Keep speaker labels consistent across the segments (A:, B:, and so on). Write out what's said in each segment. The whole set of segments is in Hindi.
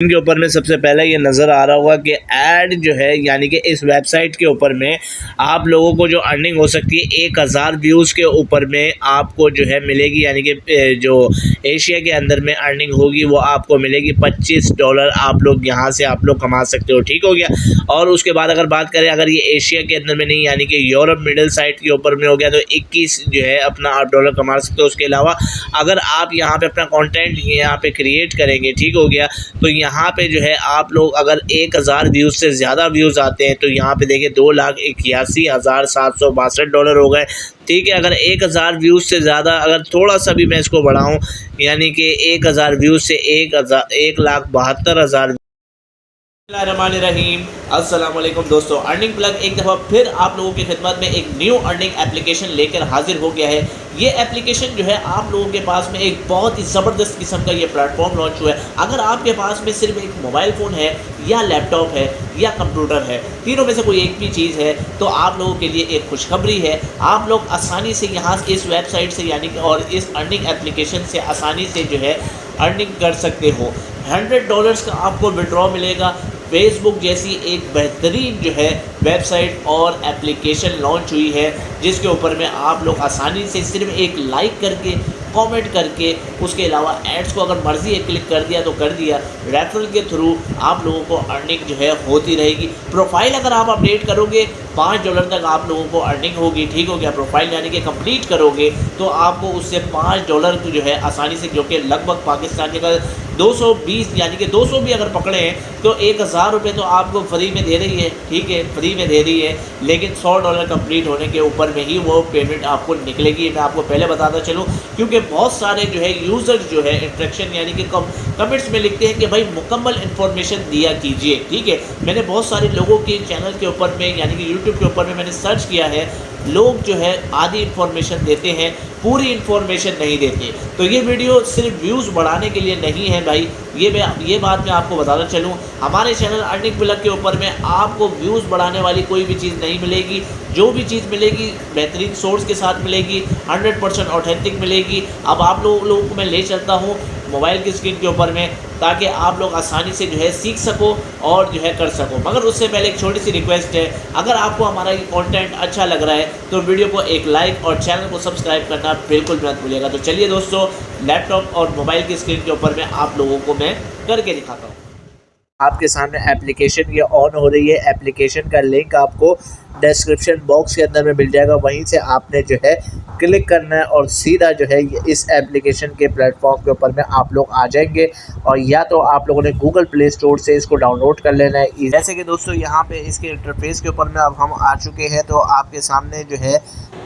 A: के ऊपर में सबसे पहले ये नज़र आ रहा होगा कि ऐड जो है यानी कि इस वेबसाइट के ऊपर में आप लोगों को जो अर्निंग हो सकती है 1000 व्यूज़ के ऊपर में आपको जो है मिलेगी, यानी कि जो एशिया के अंदर में अर्निंग होगी वो आपको मिलेगी $25 आप लोग यहाँ से आप लोग कमा सकते हो। ठीक हो गया। और उसके बाद अगर बात करें, अगर ये एशिया के अंदर में नहीं यानी कि यूरोप मिडिल साइड के ऊपर में हो गया तो 21 जो है अपना आप डॉलर कमा सकते हो। उसके अलावा अगर आप यहाँ पे अपना कंटेंट यहाँ पे क्रिएट करेंगे, ठीक हो गया, तो यहाँ पे जो है आप लोग अगर 1000 व्यूज़ से ज़्यादा व्यूज़ आते हैं तो यहाँ पे देखिए $2,81,762 हो गए। ठीक है। अगर 1000 व्यूज़ से ज़्यादा अगर थोड़ा सा भी मैं इसको बढ़ाऊँ यानी कि 1000 व्यूज़ से 1,72,000। रहीम अस्सलाम वालेकुम दोस्तों, अर्निंग प्लग एक दफ़ा फिर आप लोगों की खिदमत में एक न्यू अर्निंग एप्लीकेशन लेकर हाजिर हो गया है। ये एप्लीकेशन जो है आप लोगों के पास में एक बहुत ही ज़बरदस्त किस्म का ये प्लेटफॉर्म लॉन्च हुआ है। अगर आपके पास में सिर्फ एक मोबाइल फ़ोन है या लैपटॉप है या कंप्यूटर है, तीनों में से कोई एक भी चीज़ है, तो आप लोगों के लिए एक खुशखबरी है। आप लोग आसानी से यहाँ इस वेबसाइट से यानी कि और इस अर्निंग एप्लीकेशन से आसानी से जो है अर्निंग कर सकते हो। $100 का आपको विड्रॉ मिलेगा। फेसबुक जैसी एक बेहतरीन जो है वेबसाइट और एप्लीकेशन लॉन्च हुई है जिसके ऊपर में आप लोग आसानी से सिर्फ एक लाइक करके कमेंट करके, उसके अलावा एड्स को अगर मर्ज़ी है क्लिक कर दिया तो कर दिया, रेफरल के थ्रू आप लोगों को अर्निंग जो है होती रहेगी। प्रोफाइल अगर आप अपडेट करोगे $5 तक आप लोगों को अर्निंग होगी। ठीक हो गया। प्रोफाइल यानी कि कंप्लीट करोगे तो आपको उससे $5 जो है आसानी से, जो कि लगभग पाकिस्तान का 220 यानी कि 200 भी अगर पकड़े हैं तो 1000 रुपये तो आपको फ्री में दे रही है। ठीक है, फ्री में दे रही है, लेकिन $100 कंप्लीट होने के ऊपर में ही वो पेमेंट आपको निकलेगी। मैं आपको पहले बताता चलूँ क्योंकि बहुत सारे जो है यूज़र्स जो है इंट्रैक्शन यानी कि कमेंट्स में लिखते हैं कि भाई मुकम्मल इन्फॉर्मेशन दिया कीजिए। ठीक है, मैंने बहुत सारे लोगों के चैनल के ऊपर में यानी कि यूट्यूब के ऊपर में मैंने सर्च किया है, लोग जो है आधी इन्फॉर्मेशन देते हैं, पूरी इन्फॉर्मेशन नहीं देते। तो ये वीडियो सिर्फ व्यूज़ बढ़ाने के लिए नहीं है भाई, ये बात मैं आपको बताना चलूँ। हमारे चैनल अर्निंग प्लग के ऊपर में आपको व्यूज़ बढ़ाने वाली कोई भी चीज़ नहीं मिलेगी। जो भी चीज़ मिलेगी बेहतरीन सोर्स के साथ मिलेगी, 100% ऑथेंटिक मिलेगी। अब आप लोगों को मैं ले चलता हूँ मोबाइल की स्क्रीन के ऊपर में ताकि आप लोग आसानी से जो है सीख सको और जो है कर सको। मगर उससे पहले एक छोटी सी रिक्वेस्ट है, अगर आपको हमारा ये कंटेंट अच्छा लग रहा है तो वीडियो को एक लाइक और चैनल को सब्सक्राइब करना बिल्कुल मत भूलिएगा। तो चलिए दोस्तों, लैपटॉप और मोबाइल की स्क्रीन के ऊपर में आप लोगों को मैं करके दिखाता हूँ। आपके सामने एप्लीकेशन ये ऑन हो रही है। एप्लीकेशन का लिंक आपको डिस्क्रिप्शन बॉक्स के अंदर में मिल जाएगा, वहीं से आपने जो है क्लिक करना है और सीधा जो है इस एप्लीकेशन के प्लेटफॉर्म के ऊपर में आप लोग आ जाएंगे। और या तो आप लोगों ने गूगल प्ले स्टोर से इसको डाउनलोड कर लेना है। जैसे कि दोस्तों यहाँ पे इसके इंटरफेस के ऊपर में अब हम आ चुके हैं, तो आपके सामने जो है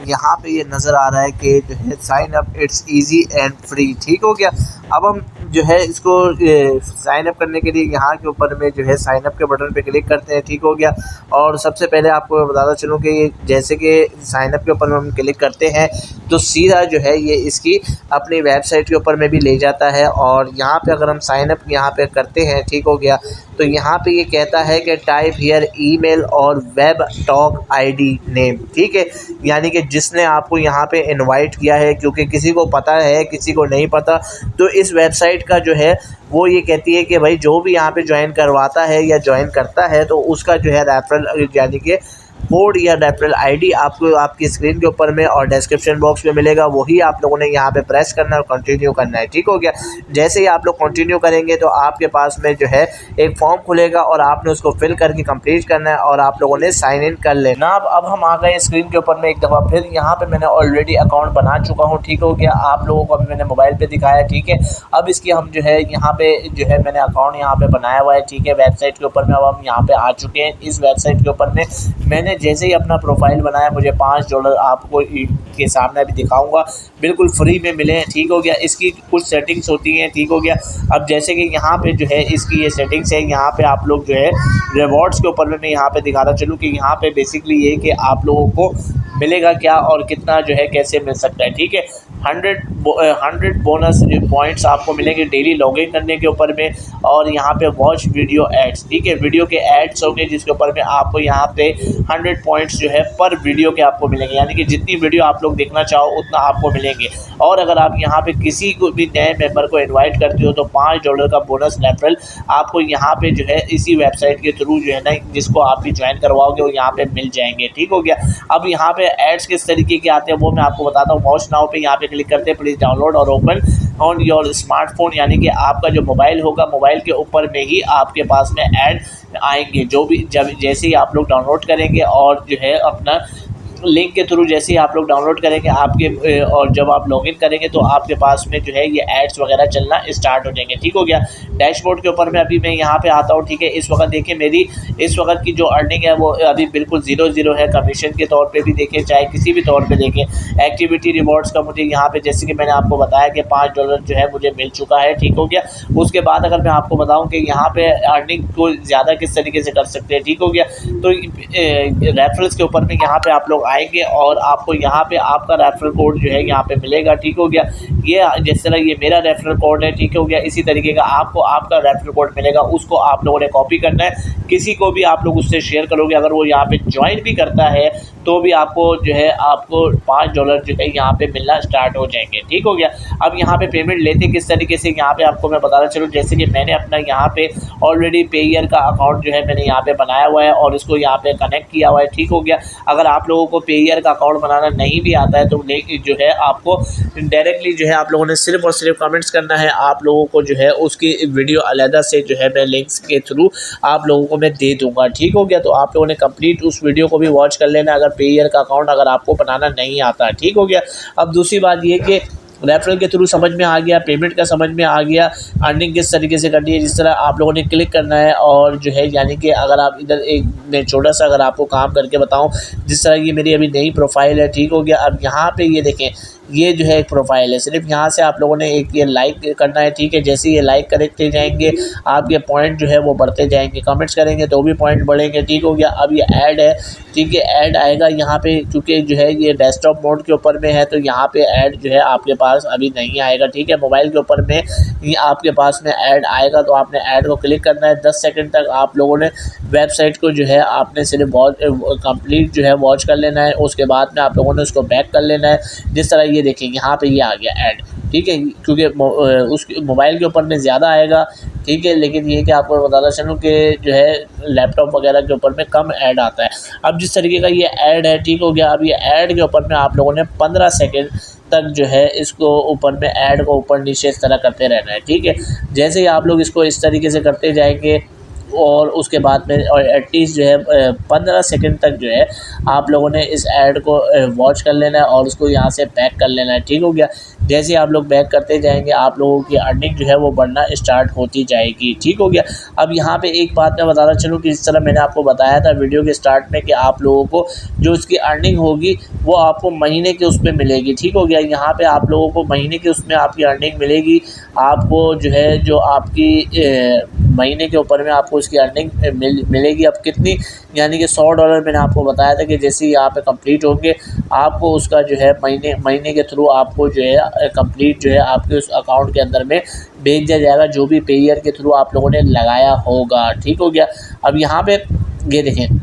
A: यहाँ पे ये नज़र आ रहा है कि जो है sign up it's easy and free. ठीक हो गया। अब हम जो है इसको साइन अप करने के लिए यहाँ के ऊपर में जो है साइन अप के बटन पे क्लिक करते हैं। ठीक हो गया। और सबसे पहले आपको मैं बताता चलूँ कि जैसे कि साइन अप के ऊपर में हम क्लिक करते हैं तो सीधा जो है ये इसकी अपनी वेबसाइट के ऊपर में भी ले जाता है। और यहाँ पे अगर हम साइन अप यहाँ पे करते हैं, ठीक हो गया, तो यहाँ पे ये कहता है कि टाइप हियर ईमेल और वेब टॉक आईडी नेम। ठीक है, यानी कि जिसने आपको यहाँ पे इनवाइट किया है, क्योंकि किसी को पता है किसी को नहीं पता, तो इस वेबसाइट का जो है वो ये कहती है कि भाई जो भी यहाँ पे ज्वाइन करवाता है या ज्वाइन करता है तो उसका जो है रेफरल यानी कि कोड या रेफरल आईडी आपको आपकी स्क्रीन के ऊपर में और डिस्क्रिप्शन बॉक्स में मिलेगा। वही आप लोगों ने यहाँ पे प्रेस करना है और कंटिन्यू करना है। ठीक हो गया। जैसे ही आप लोग कंटिन्यू करेंगे तो आपके पास में जो है एक फॉर्म खुलेगा और आपने उसको फिल करके कंप्लीट करना है और आप लोगों ने साइन इन कर लेना। अब हम आ गए स्क्रीन के ऊपर में एक दफ़ा फिर। यहाँ पर मैंने ऑलरेडी अकाउंट बना चुका हूँ। ठीक हो गया। आप लोगों को अभी मैंने मोबाइल पर दिखाया। ठीक है, अब इसकी हम जो है यहाँ पे जो है मैंने अकाउंट यहाँ पे बनाया हुआ है। ठीक है, वेबसाइट के ऊपर में अब हम यहाँ पे आ चुके हैं। इस वेबसाइट के ऊपर में मैंने जैसे ही अपना प्रोफाइल बनाया, मुझे $5 आपको के सामने अभी दिखाऊंगा, बिल्कुल फ्री में मिले हैं। ठीक हो गया। इसकी कुछ सेटिंग्स होती हैं। ठीक हो गया। अब जैसे कि यहाँ पे जो है इसकी ये सेटिंग्स है, यहाँ पे आप लोग जो है रिवॉर्ड्स के ऊपर में मैं यहाँ पे दिखाता चलूँ कि यहाँ पे बेसिकली ये कि आप लोगों को मिलेगा क्या और कितना जो है कैसे मिल सकता है। ठीक है, 100 बोनस पॉइंट्स आपको मिलेंगे डेली लॉगिन करने के ऊपर में। और यहाँ पे वॉच वीडियो एड्स, ठीक है, वीडियो के एड्स होंगे जिसके ऊपर में आपको यहाँ पे 100 पॉइंट्स जो है पर वीडियो के आपको मिलेंगे, यानी कि जितनी वीडियो आप लोग देखना चाहो उतना आपको मिलेंगे। और अगर आप यहाँ पे किसी को भी नए मेंबर को इनवाइट करते हो तो $5 का बोनस रेफरल आपको यहाँ पे जो है इसी वेबसाइट के थ्रू जो है ना, जिसको आप भी ज्वाइन करवाओगे वो यहाँ पे मिल जाएंगे। ठीक हो गया। अब यहाँ पे एड्स किस तरीके के आते हैं वो मैं आपको बताता हूँ। वॉच नाउ पे यहाँ पे क्लिक करते हैं, प्लीज़ डाउनलोड और ओपन ऑन योर स्मार्टफोन, यानी कि आपका जो मोबाइल होगा मोबाइल के ऊपर में ही आपके पास में ऐड आएंगे। जो भी जब जैसे ही आप लोग डाउनलोड करेंगे और जो है अपना लिंक के थ्रू जैसे ही आप लोग डाउनलोड करेंगे आपके और जब आप लॉगिन करेंगे तो आपके पास में जो है ये एड्स वगैरह चलना स्टार्ट हो जाएंगे। ठीक हो गया। डैशबोर्ड के ऊपर में अभी मैं यहाँ पे आता हूँ। ठीक है, इस वक्त देखिए मेरी इस वक्त की जो अर्निंग है वो अभी बिल्कुल 0 है। कमीशन के तौर पे भी देखें चाहे किसी भी तौर पे देखें, एक्टिविटी रिवॉर्ड्स का मुझे यहाँ पे जैसे कि मैंने आपको बताया कि $5 जो है मुझे मिल चुका है। ठीक हो गया। उसके बाद अगर मैं आपको बताऊँ कि यहाँ पे अर्निंग को ज़्यादा किस तरीके से कर सकते हैं। ठीक हो गया। तो रेफरल्स के ऊपर में यहाँ पे आप लोग आएंगे और आपको यहाँ पे आपका रेफरल कोड जो है यहाँ पे मिलेगा। ठीक हो गया। ये जिस तरह ये मेरा रेफरल कोड है, ठीक हो गया, इसी तरीके का आपको आपका रेफरल कोड मिलेगा। उसको आप लोगों ने कॉपी करना है, किसी को भी आप लोग उससे शेयर करोगे, अगर वो यहाँ पे ज्वाइन भी करता है तो भी आपको जो है आपको $5 जो है यहाँ पे मिलना स्टार्ट हो जाएंगे। ठीक हो गया। अब यहाँ पे पेमेंट लेते किस तरीके से यहाँ पे आपको मैं बताना चलूँ। जैसे कि मैंने अपना यहाँ पे ऑलरेडी पेयर का अकाउंट जो है मैंने यहाँ पे बनाया हुआ है और इसको यहाँ पे कनेक्ट किया हुआ है। ठीक हो गया। अगर आप लोगों को पेयर का अकाउंट बनाना नहीं भी आता है तो जो है आपको डायरेक्टली जो है आप लोगों ने सिर्फ और सिर्फ कमेंट्स करना है। आप लोगों को जो है उसकी वीडियो अलहदा से जो है मैं लिंक्स के थ्रू आप लोगों को मैं दे दूंगा। ठीक हो गया। तो आप लोगों ने कंप्लीट उस वीडियो को भी वॉच कर लेना अगर पेयर का अकाउंट अगर आपको बनाना नहीं आता। ठीक हो गया। अब दूसरी बात ये कि रेफरल के थ्रू समझ में आ गया, पेमेंट का समझ में आ गया, अर्निंग किस तरीके से करनी है। जिस तरह आप लोगों ने क्लिक करना है और जो है यानी कि अगर आप इधर एक मैं छोटा सा अगर आपको काम करके बताऊं, जिस तरह ये मेरी अभी नई प्रोफाइल है। ठीक हो गया। अब यहाँ पे ये देखें, ये जो है एक प्रोफाइल है, सिर्फ यहाँ से आप लोगों ने एक ये लाइक करना है। ठीक है, जैसे ये लाइक करते जाएंगे आपके पॉइंट जो है वो बढ़ते जाएंगे, कमेंट्स करेंगे तो भी पॉइंट बढ़ेंगे। ठीक हो गया। अब ये ऐड है, ठीक है, ऐड आएगा यहाँ पे, क्योंकि जो है ये डेस्कटॉप मोड के ऊपर में है तो यहाँ पे ऐड जो है आपके पास अभी नहीं आएगा। ठीक है, मोबाइल के ऊपर में ये आपके पास में ऐड आएगा तो आपने ऐड को क्लिक करना है। 10 सेकंड तक आप लोगों ने वेबसाइट को जो है आपने सिर्फ कंप्लीट जो है वॉच कर लेना है। उसके बाद में आप लोगों ने उसको बैक कर लेना है। जिस तरह ये देखिए यहाँ पे ये आ गया ऐड। ठीक है, क्योंकि उसके मोबाइल के ऊपर में ज़्यादा आएगा। ठीक है, लेकिन ये कि आपको बताना चलूँ कि जो है लैपटॉप वगैरह के ऊपर में कम ऐड आता है। अब जिस तरीके का ये ऐड है, ठीक हो गया, अब ये ऐड के ऊपर में आप लोगों ने 15 सेकंड तक जो है इसको ऊपर में ऐड को ऊपर नीचे इस तरह करते रहना है। ठीक है, जैसे ही आप लोग इसको इस तरीके से करते जाएंगे और उसके बाद में और एटलीस्ट जो है 15 सेकंड तक जो है आप लोगों ने इस ऐड को वॉच कर लेना है और उसको यहाँ से बैक कर लेना है। ठीक हो गया। जैसे आप लोग बैक करते जाएंगे आप लोगों की अर्निंग जो है वो बढ़ना स्टार्ट होती जाएगी। ठीक हो गया। अब यहाँ पे एक बात मैं बताना चलूँ कि इस तरह मैंने आपको बताया था वीडियो के स्टार्ट में कि आप लोगों को जो उसकी अर्निंग होगी वो आपको महीने के उसमें मिलेगी। ठीक हो गया। यहाँ पे आप लोगों को महीने के उसमें आपकी अर्निंग मिलेगी। आपको जो है जो आपकी महीने के ऊपर में आपको इसकी अर्निंग मिलेगी। अब कितनी, यानी कि $100 मैंने आपको बताया था कि जैसे ही यहाँ पे कंप्लीट होंगे आपको उसका जो है महीने के थ्रू आपको जो है कंप्लीट जो है आपके उस अकाउंट के अंदर में भेज दिया जाएगा जो भी पेयर के थ्रू आप लोगों ने लगाया होगा। ठीक हो गया। अब यहाँ पे ये देखें,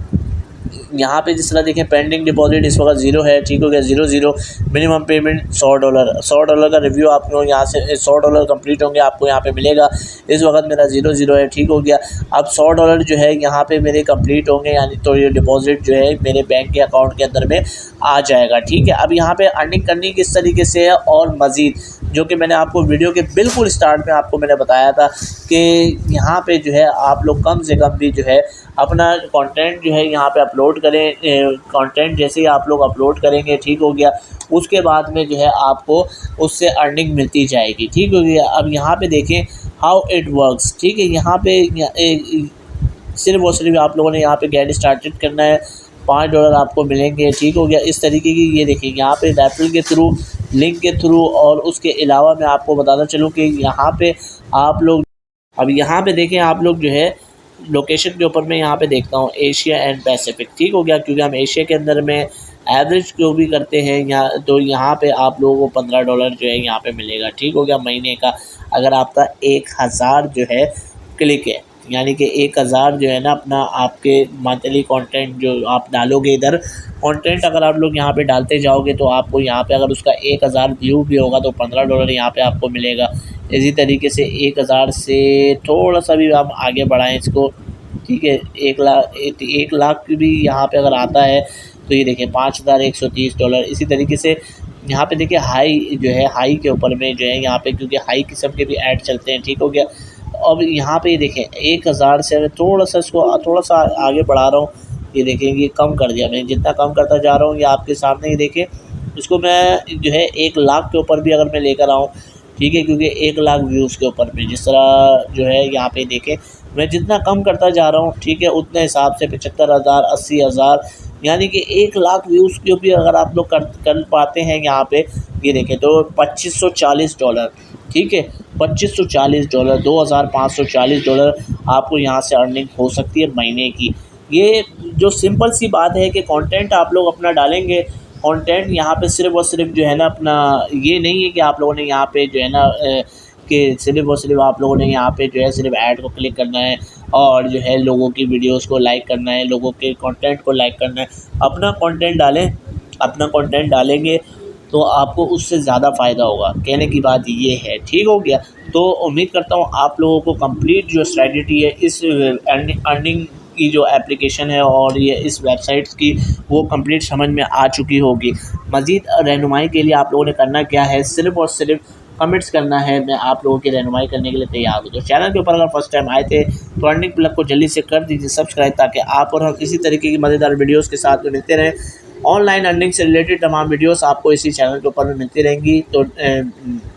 A: यहाँ पे जिस तरह देखें पेंडिंग डिपॉजिट इस वक्त 0 है। ठीक हो गया, 0 मिनिमम पेमेंट $100 का रिव्यू आप लोग यहाँ से $100 कंप्लीट होंगे आपको यहाँ पे मिलेगा। इस वक्त मेरा 0 है। ठीक हो गया। अब $100 जो है यहाँ पे मेरे कंप्लीट होंगे, यानी तो ये डिपॉजिट जो है मेरे बैंक के अकाउंट के अंदर में आ जाएगा। ठीक है। अब यहाँ पे अर्निंग करनी किस तरीके से है और मज़ीद जो कि मैंने आपको वीडियो के बिल्कुल स्टार्ट में आपको मैंने बताया था कि यहाँ पे जो है आप लोग कम से कम भी जो है अपना कंटेंट जो है यहाँ पे अपलोड करें। कंटेंट जैसे ही आप लोग अपलोड करेंगे, ठीक हो गया, उसके बाद में जो है आपको उससे अर्निंग मिलती जाएगी। ठीक हो गया। अब यहाँ पे देखें हाउ इट वर्क्स। ठीक है, यहाँ पे सिर्फ और सिर्फ आप लोगों ने यहाँ पे गेट स्टार्टेड करना है, $5 आपको मिलेंगे। ठीक हो गया। इस तरीके की ये देखिए यहाँ पे रेफरल के थ्रू, लिंक के थ्रू, और उसके अलावा मैं आपको बताना चलूँ कि यहाँ पे आप लोग अब यहाँ पे देखें आप लोग जो है लोकेशन के ऊपर मैं यहाँ पे देखता हूँ एशिया एंड पैसिफिक। ठीक हो गया, क्योंकि हम एशिया के अंदर में एवरेज जो भी करते हैं यहाँ, तो यहाँ पे आप लोगों को $15 जो है यहाँ पे मिलेगा। ठीक हो गया महीने का, अगर आपका 1000 जो है क्लिक है, यानी कि 1000 जो है ना अपना आपके मंथली कंटेंट जो आप डालोगे इधर, कंटेंट अगर आप लोग यहाँ पे डालते जाओगे तो आपको यहाँ पे अगर उसका 1000 व्यू भी होगा तो $15 यहाँ पे आपको मिलेगा। इसी तरीके से 1000 से थोड़ा सा भी हम आगे बढ़ाएं इसको, ठीक है, 1 लाख भी यहाँ पे अगर आता है तो ये देखिए $5130। इसी तरीके से यहाँ पे देखिए हाई जो है, हाई के ऊपर में जो है यहाँ पे, क्योंकि हाई किस्म के भी ऐड चलते हैं। ठीक हो गया। अब यहाँ पे ये देखें 1000 से अगर थोड़ा सा इसको थोड़ा सा आगे बढ़ा रहा हूँ, ये देखें ये कम कर दिया मैंने, जितना कम करता जा रहा हूँ ये आपके सामने, ये देखें इसको मैं जो है 1 लाख के ऊपर भी अगर मैं लेकर आऊँ, ठीक है, क्योंकि 1 लाख व्यूज़ के ऊपर में जिस तरह जो है यहाँ पे देखें मैं जितना कम करता जा रहा हूँ, ठीक है, उतने हिसाब से 75,000 80,000 यानी कि 1 लाख व्यूज़ के भी अगर आप लोग कर पाते हैं यहाँ पे, ये देखें तो $2540, ठीक है, $2540, $2540 आपको यहाँ से अर्निंग हो सकती है महीने की। ये जो सिंपल सी बात है कि कंटेंट आप लोग अपना डालेंगे, कंटेंट यहाँ पे सिर्फ़ और सिर्फ जो है ना अपना, ये नहीं है कि आप लोगों ने यहाँ पे जो है ना कि सिर्फ़ और सिर्फ आप लोगों ने यहाँ पे जो है सिर्फ ऐड को क्लिक करना है और जो है लोगों की वीडियोस को लाइक करना है, लोगों के कंटेंट को लाइक करना है। अपना कंटेंट डालें, अपना कंटेंट डालेंगे तो आपको उससे ज़्यादा फ़ायदा होगा। कहने की बात ये है। ठीक हो गया। तो उम्मीद करता हूँ आप लोगों को कंप्लीट जो स्ट्रैटेजी है इस अर्निंग की जो एप्लीकेशन है और ये इस वेबसाइट्स की वो कंप्लीट समझ में आ चुकी होगी। मज़ीद रहनुमाई के लिए आप लोगों ने करना क्या है, सिर्फ़ और सिर्फ कमेंट्स करना है। मैं आप लोगों की रहनुमाई करने के लिए तैयार हूँ। तो चैनल के ऊपर अगर फर्स्ट टाइम आए थे तो अर्निंग प्लग को जल्दी से कर दीजिए सब्सक्राइब, ताकि आप और हम इसी तरीके की मज़ेदार वीडियोज़ के साथ में मिलते रहें। ऑनलाइन अर्निंग से रिलेटेड तमाम वीडियोस आपको इसी चैनल के ऊपर में मिलती रहेंगी। तो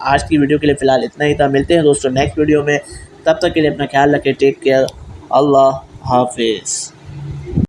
A: आज की वीडियो के लिए फ़िलहाल इतना ही था। मिलते हैं दोस्तों नेक्स्ट वीडियो में, तब तक के लिए अपना ख्याल रखें। Take care. अल्लाह हाफिज़।